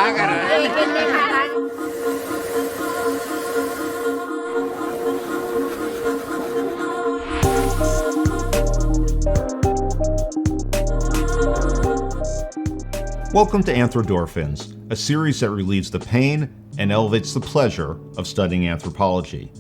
Welcome to AnthroDorphins, a series that relieves the pain and elevates the pleasure of studying anthropology.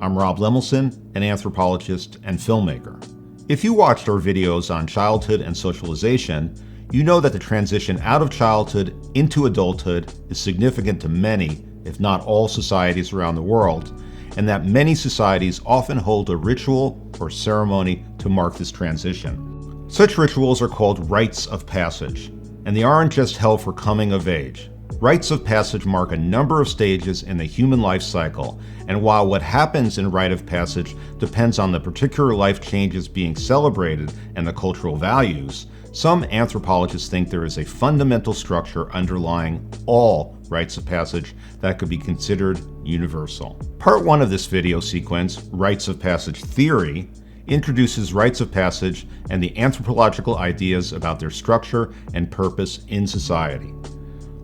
I'm Rob Lemelson, an anthropologist and filmmaker. If you watched our videos on childhood and socialization, you know that the transition out of childhood into adulthood is significant to many, if not all, societies around the world, and that many societies often hold a ritual or ceremony to mark this transition. Such rituals are called rites of passage, and they aren't just held for coming of age. Rites of passage mark a number of stages in the human life cycle, and while what happens in rite of passage depends on the particular life changes being celebrated and the cultural values, some anthropologists think there is a fundamental structure underlying all rites of passage that could be considered universal. Part 1 of this video sequence, Rites of Passage Theory, introduces rites of passage and the anthropological ideas about their structure and purpose in society.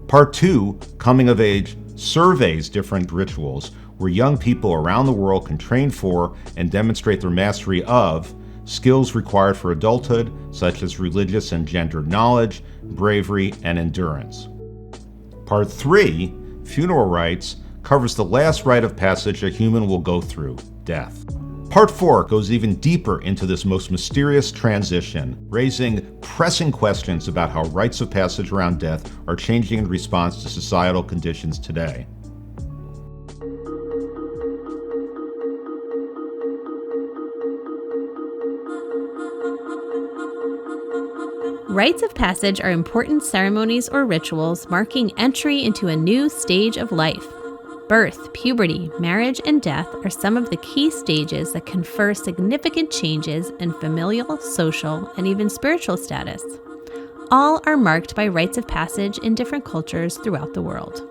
Part 2, Coming of Age, surveys different rituals where young people around the world can train for and demonstrate their mastery of skills required for adulthood, such as religious and gendered knowledge, bravery, and endurance. Part 3, Funeral Rites, covers the last rite of passage a human will go through, death. Part 4 goes even deeper into this most mysterious transition, raising pressing questions about how rites of passage around death are changing in response to societal conditions today. Rites of passage are important ceremonies or rituals marking entry into a new stage of life. Birth, puberty, marriage, and death are some of the key stages that confer significant changes in familial, social, and even spiritual status. All are marked by rites of passage in different cultures throughout the world.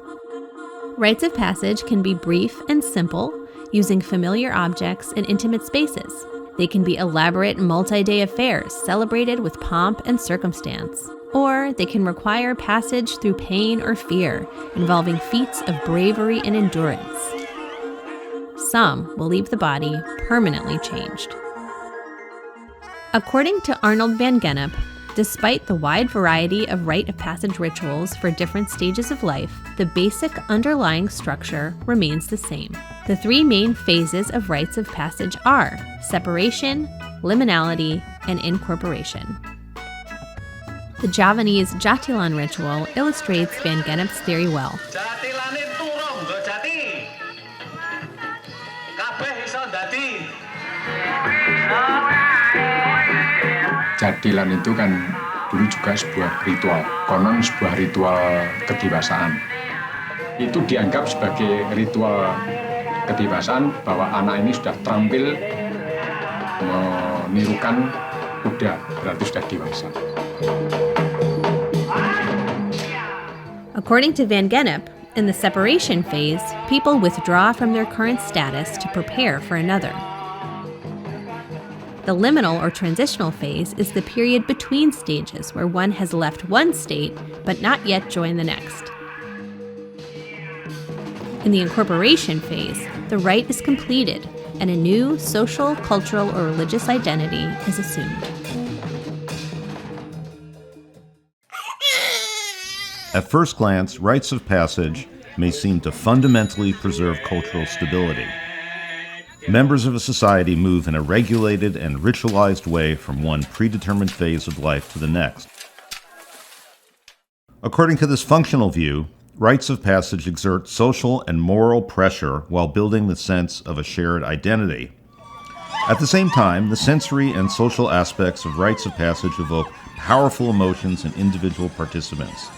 Rites of passage can be brief and simple, using familiar objects in intimate spaces. They can be elaborate multi-day affairs celebrated with pomp and circumstance. Or they can require passage through pain or fear, involving feats of bravery and endurance. Some will leave the body permanently changed. According to Arnold Van Gennep, despite the wide variety of rite of passage rituals for different stages of life, the basic underlying structure remains the same. The 3 main phases of rites of passage are separation, liminality, and incorporation. The Javanese Jatilan ritual illustrates Van Gennep's theory well. Jatilan itu kan dulu juga sebuah ritual, konon sebuah ritual kedewasaan. Itu dianggap sebagai ritual kedewasaan bahwa anak ini sudah terampil menirukan kuda, berarti sudah dewasa. According to Van Gennep, in the separation phase, people withdraw from their current status to prepare for another. The liminal or transitional phase is the period between stages where one has left one state but not yet joined the next. In the incorporation phase, the rite is completed and a new social, cultural, or religious identity is assumed. At first glance, rites of passage may seem to fundamentally preserve cultural stability. Members of a society move in a regulated and ritualized way from one predetermined phase of life to the next. According to this functional view, rites of passage exert social and moral pressure while building the sense of a shared identity. At the same time, the sensory and social aspects of rites of passage evoke powerful emotions in individual participants.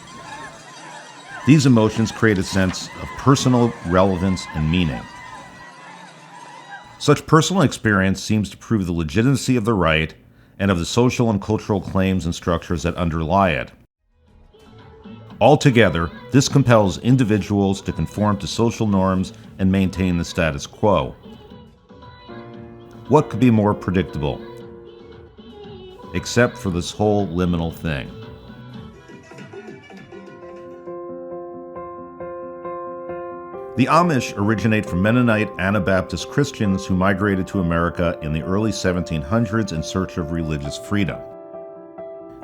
These emotions create a sense of personal relevance and meaning. Such personal experience seems to prove the legitimacy of the rite and of the social and cultural claims and structures that underlie it. Altogether, this compels individuals to conform to social norms and maintain the status quo. What could be more predictable? Except for this whole liminal thing. The Amish originate from Mennonite Anabaptist Christians who migrated to America in the early 1700s in search of religious freedom.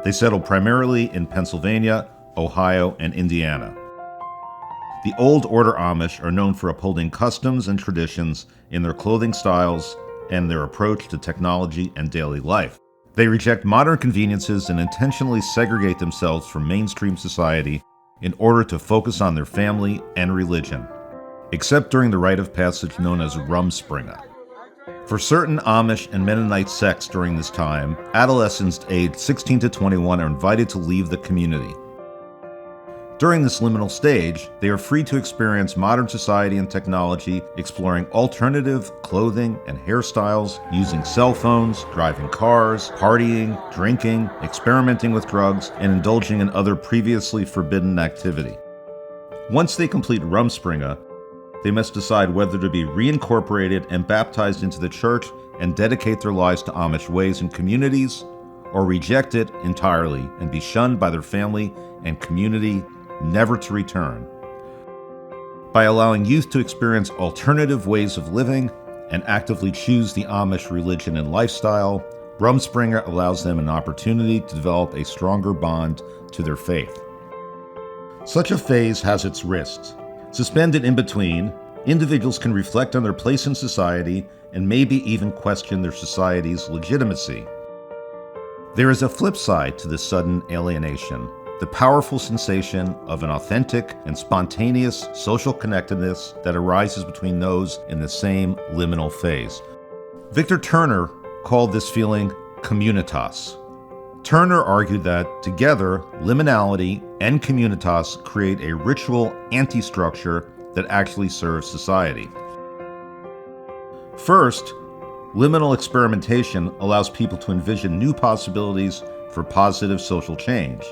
They settled primarily in Pennsylvania, Ohio, and Indiana. The Old Order Amish are known for upholding customs and traditions in their clothing styles and their approach to technology and daily life. They reject modern conveniences and intentionally segregate themselves from mainstream society in order to focus on their family and religion, except during the rite of passage known as Rumspringa. For certain Amish and Mennonite sects during this time, adolescents aged 16 to 21 are invited to leave the community. During this liminal stage, they are free to experience modern society and technology, exploring alternative clothing and hairstyles, using cell phones, driving cars, partying, drinking, experimenting with drugs, and indulging in other previously forbidden activity. Once they complete Rumspringa, they must decide whether to be reincorporated and baptized into the church and dedicate their lives to Amish ways and communities, or reject it entirely and be shunned by their family and community, never to return. By allowing youth to experience alternative ways of living and actively choose the Amish religion and lifestyle, Rumspringa allows them an opportunity to develop a stronger bond to their faith. Such a phase has its risks. Suspended in between, individuals can reflect on their place in society and maybe even question their society's legitimacy. There is a flip side to this sudden alienation, the powerful sensation of an authentic and spontaneous social connectedness that arises between those in the same liminal phase. Victor Turner called this feeling communitas. Turner argued that together, liminality and communitas create a ritual anti-structure that actually serves society. First, liminal experimentation allows people to envision new possibilities for positive social change.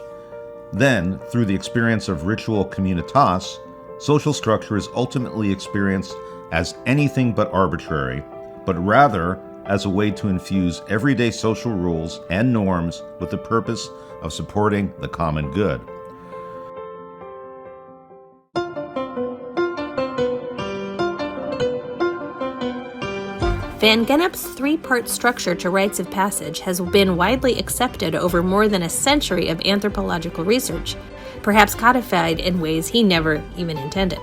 Then, through the experience of ritual communitas, social structure is ultimately experienced as anything but arbitrary, but rather as a way to infuse everyday social rules and norms with the purpose of supporting the common good. Van Gennep's three-part structure to rites of passage has been widely accepted over more than a century of anthropological research, perhaps codified in ways he never even intended.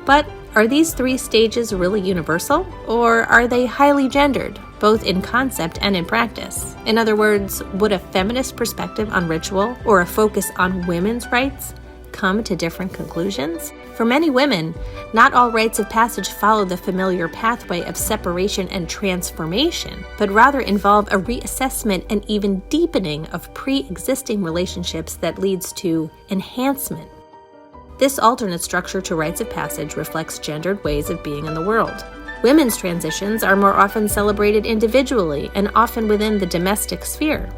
But are these three stages really universal, or are they highly gendered, both in concept and in practice? In other words, would a feminist perspective on ritual or a focus on women's rights come to different conclusions? For many women, not all rites of passage follow the familiar pathway of separation and transformation, but rather involve a reassessment and even deepening of pre-existing relationships that leads to enhancement. This alternate structure to rites of passage reflects gendered ways of being in the world. Women's transitions are more often celebrated individually and often within the domestic sphere.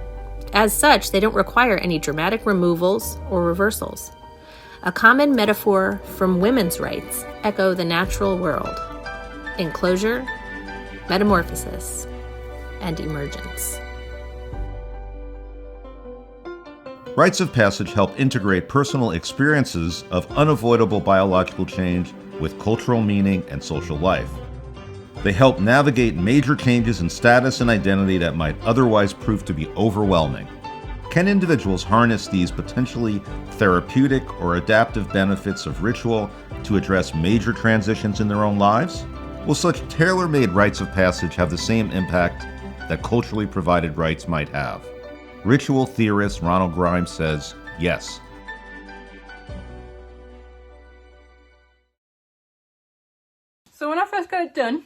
As such, they don't require any dramatic removals or reversals. A common metaphor from women's rites echo the natural world: enclosure, metamorphosis, and emergence. Rites of passage help integrate personal experiences of unavoidable biological change with cultural meaning and social life. They help navigate major changes in status and identity that might otherwise prove to be overwhelming. Can individuals harness these potentially therapeutic or adaptive benefits of ritual to address major transitions in their own lives? Will such tailor-made rites of passage have the same impact that culturally provided rites might have? Ritual theorist Ronald Grimes says yes. So when I first got it done,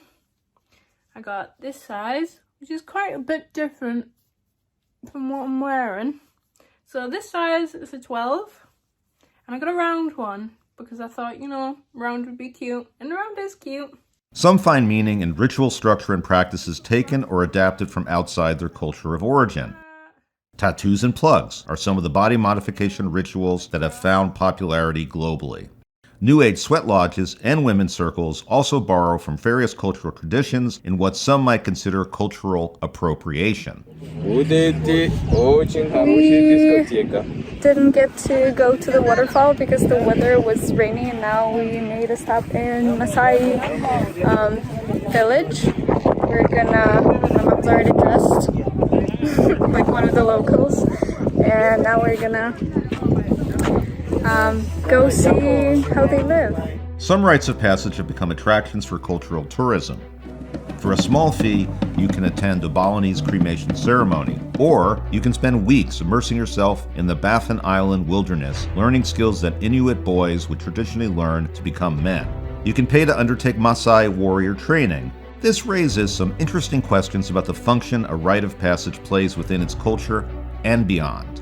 I got this size, which is quite a bit different from what I'm wearing. So this size is a 12, and I got a round one because I thought, round would be cute, and round is cute. Some find meaning in ritual structure and practices taken or adapted from outside their culture of origin. Tattoos and plugs are some of the body modification rituals that have found popularity globally. New Age sweat lodges and women's circles also borrow from various cultural traditions in what some might consider cultural appropriation. We didn't get to go to the waterfall because the weather was rainy, and now we made a stop in Maasai village. We're gonna, my mom's already dressed like one of the locals, and now we're gonna go see how they live. Some rites of passage have become attractions for cultural tourism. For a small fee, you can attend a Balinese cremation ceremony, or you can spend weeks immersing yourself in the Baffin Island wilderness, learning skills that Inuit boys would traditionally learn to become men. You can pay to undertake Maasai warrior training. This raises some interesting questions about the function a rite of passage plays within its culture and beyond.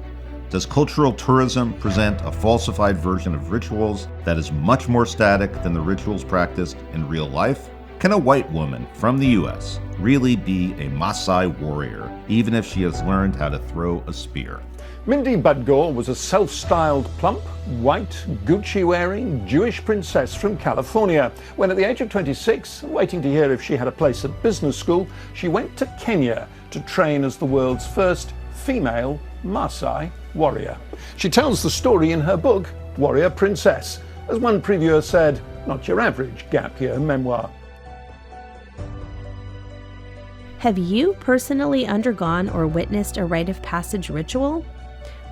Does cultural tourism present a falsified version of rituals that is much more static than the rituals practiced in real life? Can a white woman from the US really be a Maasai warrior, even if she has learned how to throw a spear? Mindy Budgore was a self-styled, plump, white, Gucci-wearing Jewish princess from California. When at the age of 26, waiting to hear if she had a place at business school, she went to Kenya to train as the world's first female Maasai warrior. She tells the story in her book, Warrior Princess. As one previewer said, not your average gap year memoir. Have you personally undergone or witnessed a rite of passage ritual?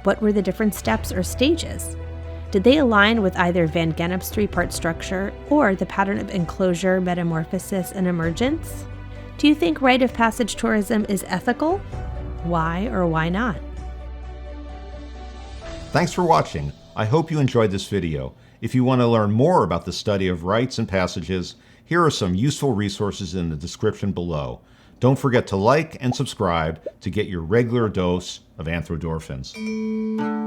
What were the different steps or stages? Did they align with either Van Gennep's three-part structure or the pattern of enclosure, metamorphosis, and emergence? Do you think rite of passage tourism is ethical? Why or why not? Thanks for watching. I hope you enjoyed this video. If you want to learn more about the study of rites and passages, here are some useful resources in the description below. Don't forget to like and subscribe to get your regular dose of AnthroDorphins.